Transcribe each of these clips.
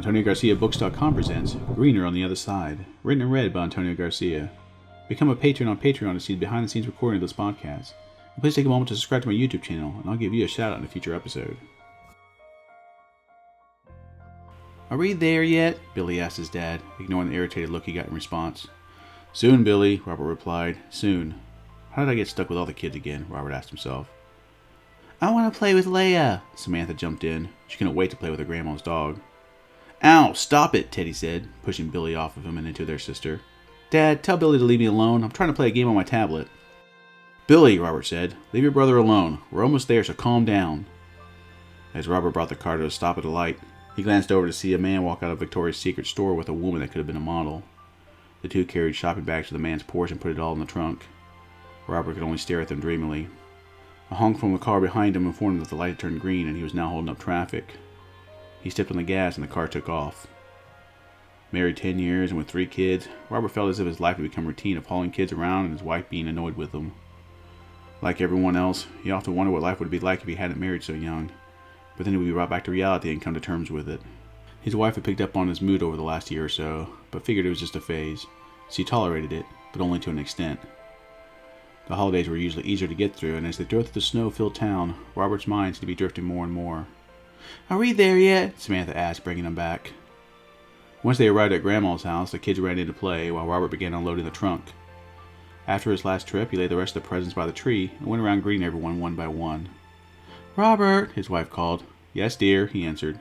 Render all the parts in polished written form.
AntonioGarciaBooks.com presents Greener on the Other Side, written and read by Antonio Garcia. Become a patron on Patreon to see the behind-the-scenes recording of this podcast. And please take a moment to subscribe to my YouTube channel, and I'll give you a shout-out in a future episode. Are we there yet? Billy asked his dad, ignoring the irritated look he got in response. Soon, Billy, Robert replied. Soon. How did I get stuck with all the kids again? Robert asked himself. I want to play with Leia, Samantha jumped in. She couldn't wait to play with her grandma's dog. Ow, stop it, Teddy said, pushing Billy off of him and into their sister. Dad, tell Billy to leave me alone. I'm trying to play a game on my tablet. Billy, Robert said, leave your brother alone. We're almost there, so calm down. As Robert brought the car to a stop at a light, he glanced over to see a man walk out of Victoria's Secret store with a woman that could have been a model. The two carried shopping bags to the man's porch and put it all in the trunk. Robert could only stare at them dreamily. A honk from the car behind him informed him that the light had turned green and he was now holding up traffic. He stepped on the gas and the car took off. Married 10 years and with 3 kids, Robert felt as if his life had become routine of hauling kids around and his wife being annoyed with them. Like everyone else, he often wondered what life would be like if he hadn't married so young, but then he would be brought back to reality and come to terms with it. His wife had picked up on his mood over the last year or so, but figured it was just a phase, so he tolerated it, but only to an extent. The holidays were usually easier to get through, and as they drove through the snow-filled town, Robert's mind seemed to be drifting more and more. Are we there yet? Samantha asked, bringing him back. Once they arrived at Grandma's house, the kids ran in to play while Robert began unloading the trunk. After his last trip, he laid the rest of the presents by the tree and went around greeting everyone one by one. Robert, his wife called. Yes, dear, he answered.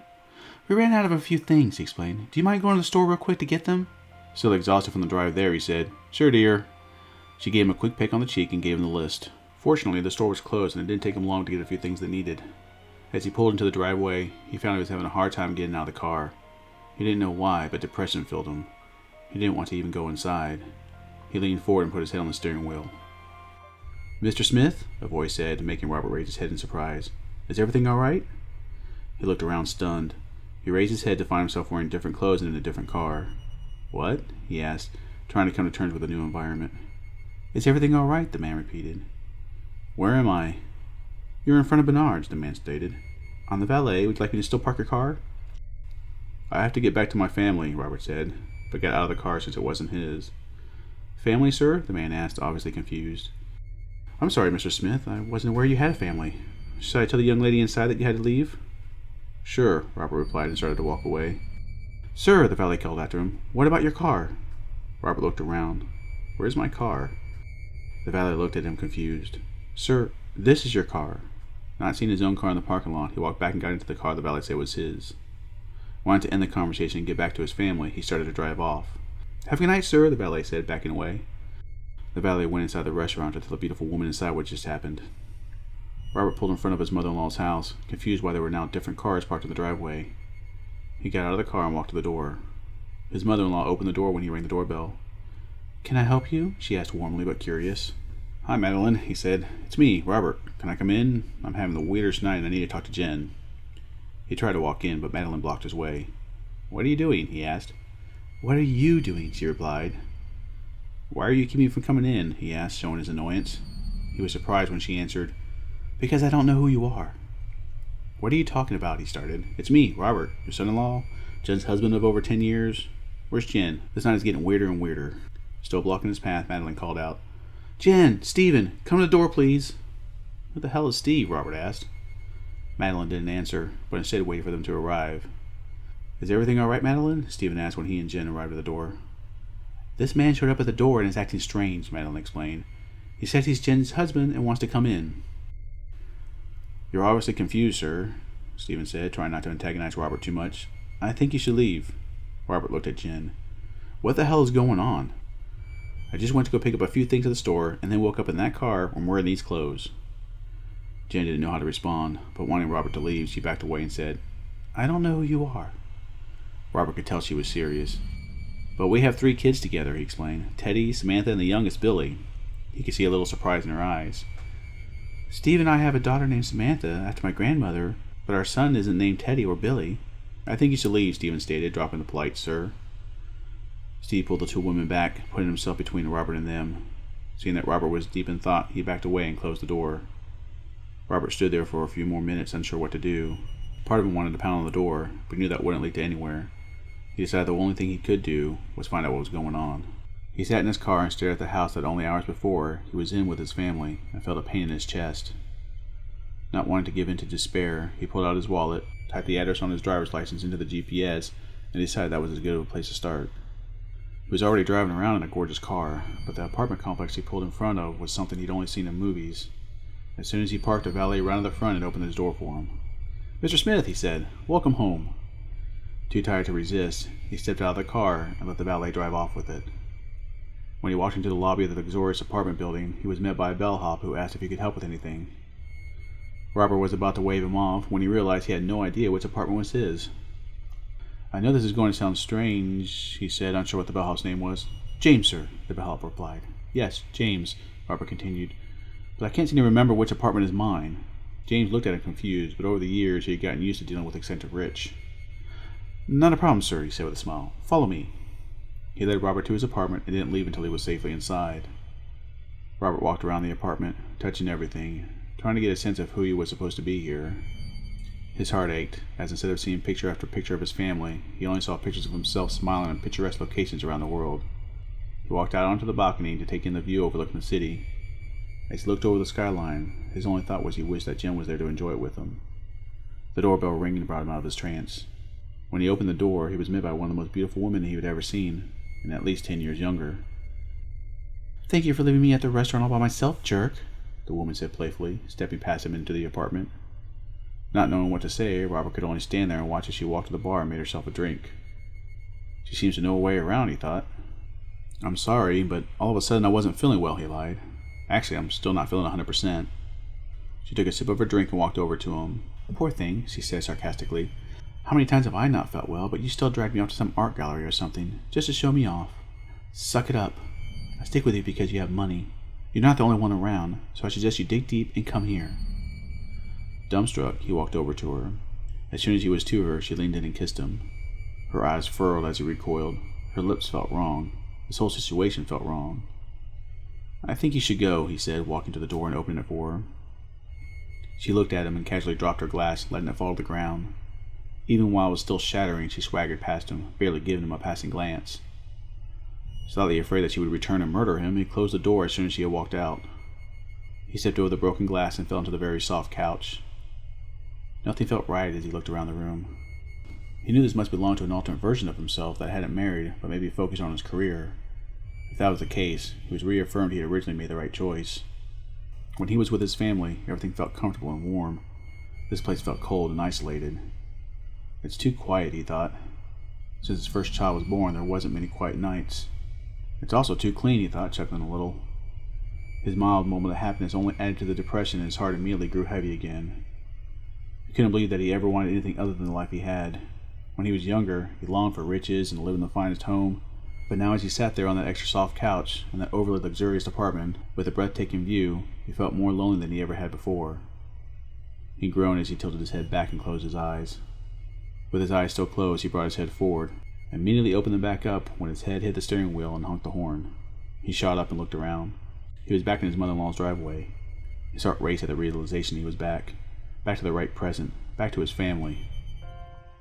We ran out of a few things, he explained. Do you mind going to the store real quick to get them? Still exhausted from the drive there, he said. Sure, dear. She gave him a quick peck on the cheek and gave him the list. Fortunately, the store was closed and it didn't take him long to get a few things they needed. As he pulled into the driveway, he found he was having a hard time getting out of the car. He didn't know why, but depression filled him. He didn't want to even go inside. He leaned forward and put his head on the steering wheel. Mr. Smith, a voice said, making Robert raise his head in surprise. Is everything all right? He looked around stunned. He raised his head to find himself wearing different clothes and in a different car. What? He asked, trying to come to terms with a new environment. Is everything all right? The man repeated. Where am I? You're in front of Bernard's, the man stated. I'm the valet. Would you like me to still park your car? I have to get back to my family, Robert said, but got out of the car since it wasn't his. Family, sir? The man asked, obviously confused. I'm sorry, Mr. Smith. I wasn't aware you had a family. Should I tell the young lady inside that you had to leave? Sure, Robert replied and started to walk away. Sir, the valet called after him, what about your car? Robert looked around. Where's my car? The valet looked at him confused. Sir, this is your car. Not seeing his own car in the parking lot, he walked back and got into the car the valet said was his. Wanting to end the conversation and get back to his family, he started to drive off. Have a good night, sir, the valet said, backing away. The valet went inside the restaurant to tell the beautiful woman inside what just happened. Robert pulled in front of his mother-in-law's house, confused why there were now different cars parked in the driveway. He got out of the car and walked to the door. His mother-in-law opened the door when he rang the doorbell. Can I help you? She asked warmly but curious. Hi, Madeline, he said. It's me, Robert. Can I come in? I'm having the weirdest night and I need to talk to Jen. He tried to walk in, but Madeline blocked his way. What are you doing? He asked. What are you doing? She replied. Why are you keeping me from coming in? He asked, showing his annoyance. He was surprised when she answered, Because I don't know who you are. What are you talking about? He started. It's me, Robert, your son-in-law, Jen's husband of over 10 years. Where's Jen? This night is getting weirder and weirder. Still blocking his path, Madeline called out. Jen, Stephen, come to the door, please. Who the hell is Steve? Robert asked. Madeline didn't answer, but instead waited for them to arrive. Is everything all right, Madeline? Stephen asked when he and Jen arrived at the door. This man showed up at the door and is acting strange, Madeline explained. He says he's Jen's husband and wants to come in. You're obviously confused, sir, Stephen said, trying not to antagonize Robert too much. I think you should leave. Robert looked at Jen. What the hell is going on? I just went to go pick up a few things at the store and then woke up in that car and wearing these clothes. Jen didn't know how to respond, but wanting Robert to leave, she backed away and said, I don't know who you are. Robert could tell she was serious. But we have 3 kids together, he explained. Teddy, Samantha, and the youngest, Billy. He could see a little surprise in her eyes. Steve and I have a daughter named Samantha, after my grandmother, but our son isn't named Teddy or Billy. I think you should leave, Stephen stated, dropping the polite sir. Steve pulled the 2 women back, putting himself between Robert and them. Seeing that Robert was deep in thought, he backed away and closed the door. Robert stood there for a few more minutes, unsure what to do. Part of him wanted to pound on the door, but knew that wouldn't lead to anywhere. He decided the only thing he could do was find out what was going on. He sat in his car and stared at the house that only hours before he was in with his family and felt a pain in his chest. Not wanting to give in to despair, he pulled out his wallet, typed the address on his driver's license into the GPS, and decided that was as good of a place to start. He was already driving around in a gorgeous car, but the apartment complex he pulled in front of was something he'd only seen in movies. As soon as he parked, a valet ran to the front and opened his door for him. "Mr. Smith," he said, "welcome home." Too tired to resist, he stepped out of the car and let the valet drive off with it. When he walked into the lobby of the luxurious apartment building, he was met by a bellhop who asked if he could help with anything. Robert was about to wave him off when he realized he had no idea which apartment was his. "I know this is going to sound strange," he said, unsure what the bellhop's name was. "James, sir," the bellhop replied. "Yes, James," Robert continued, "but I can't seem to remember which apartment is mine." James looked at him confused, but over the years he had gotten used to dealing with eccentric rich. "Not a problem, sir," he said with a smile. "Follow me." He led Robert to his apartment and didn't leave until he was safely inside. Robert walked around the apartment, touching everything, trying to get a sense of who he was supposed to be here. His heart ached, as instead of seeing picture after picture of his family, he only saw pictures of himself smiling in picturesque locations around the world. He walked out onto the balcony to take in the view overlooking the city. As he looked over the skyline, his only thought was he wished that Jen was there to enjoy it with him. The doorbell ringing brought him out of his trance. When he opened the door, he was met by one of the most beautiful women he had ever seen, and at least 10 years younger. "Thank you for leaving me at the restaurant all by myself, jerk," the woman said playfully, stepping past him into the apartment. Not knowing what to say, Robert could only stand there and watch as she walked to the bar and made herself a drink. She seems to know a way around, he thought. "I'm sorry, but all of a sudden I wasn't feeling well," he lied. "Actually, I'm still not feeling 100%. She took a sip of her drink and walked over to him. "Poor thing," she said sarcastically. "How many times have I not felt well, but you still dragged me off to some art gallery or something, just to show me off. Suck it up. I stick with you because you have money. You're not the only one around, so I suggest you dig deep and come here." Dumbstruck, he walked over to her. As soon as he was to her, she leaned in and kissed him. Her eyes furrowed as he recoiled. Her lips felt wrong. This whole situation felt wrong. "I think you should go," he said, walking to the door and opening it for her. She looked at him and casually dropped her glass, letting it fall to the ground. Even while it was still shattering, she swaggered past him, barely giving him a passing glance. Slightly afraid that she would return and murder him, he closed the door as soon as she had walked out. He stepped over the broken glass and fell into the very soft couch. Nothing felt right as he looked around the room. He knew this must belong to an alternate version of himself that hadn't married, but maybe focused on his career. If that was the case, he was reaffirmed he had originally made the right choice. When he was with his family, everything felt comfortable and warm. This place felt cold and isolated. "It's too quiet," he thought. Since his first child was born, there wasn't many quiet nights. "It's also too clean," he thought, chuckling a little. His mild moment of happiness only added to the depression, and his heart immediately grew heavy again. He couldn't believe that he ever wanted anything other than the life he had. When he was younger, he longed for riches and to live in the finest home, but now as he sat there on that extra soft couch in that overly luxurious apartment with a breathtaking view, he felt more lonely than he ever had before. He groaned as he tilted his head back and closed his eyes. With his eyes still closed, he brought his head forward, and immediately opened them back up when his head hit the steering wheel and honked the horn. He shot up and looked around. He was back in his mother-in-law's driveway. His heart raced at the realization he was back to the right present, back to his family.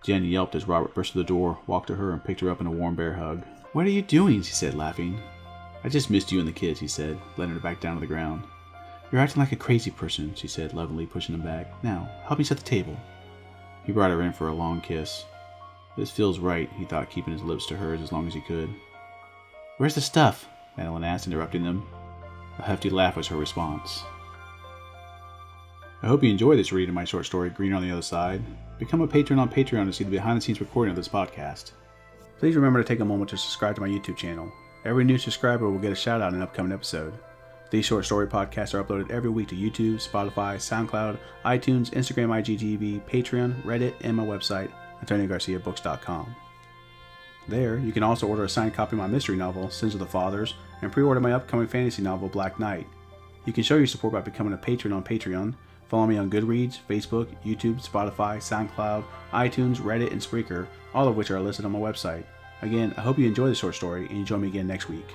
Jen yelped as Robert burst through the door, walked to her, and picked her up in a warm bear hug. "What are you doing?" she said, laughing. "I just missed you and the kids," he said, letting her back down to the ground. "You're acting like a crazy person," she said, lovingly pushing him back. "Now, help me set the table." He brought her in for a long kiss. "This feels right," he thought, keeping his lips to hers as long as he could. "Where's the stuff?" Madeline asked, interrupting them. A hefty laugh was her response. I hope you enjoyed this reading of my short story, Greener on the Other Side. Become a patron on Patreon to see the behind-the-scenes recording of this podcast. Please remember to take a moment to subscribe to my YouTube channel. Every new subscriber will get a shout-out in an upcoming episode. These short story podcasts are uploaded every week to YouTube, Spotify, SoundCloud, iTunes, Instagram, IGTV, Patreon, Reddit, and my website, AntonioGarciaBooks.com. There, you can also order a signed copy of my mystery novel, Sins of the Fathers, and pre-order my upcoming fantasy novel, Black Knight. You can show your support by becoming a patron on Patreon. Follow me on Goodreads, Facebook, YouTube, Spotify, SoundCloud, iTunes, Reddit, and Spreaker, all of which are listed on my website. Again, I hope you enjoy this short story, and you join me again next week.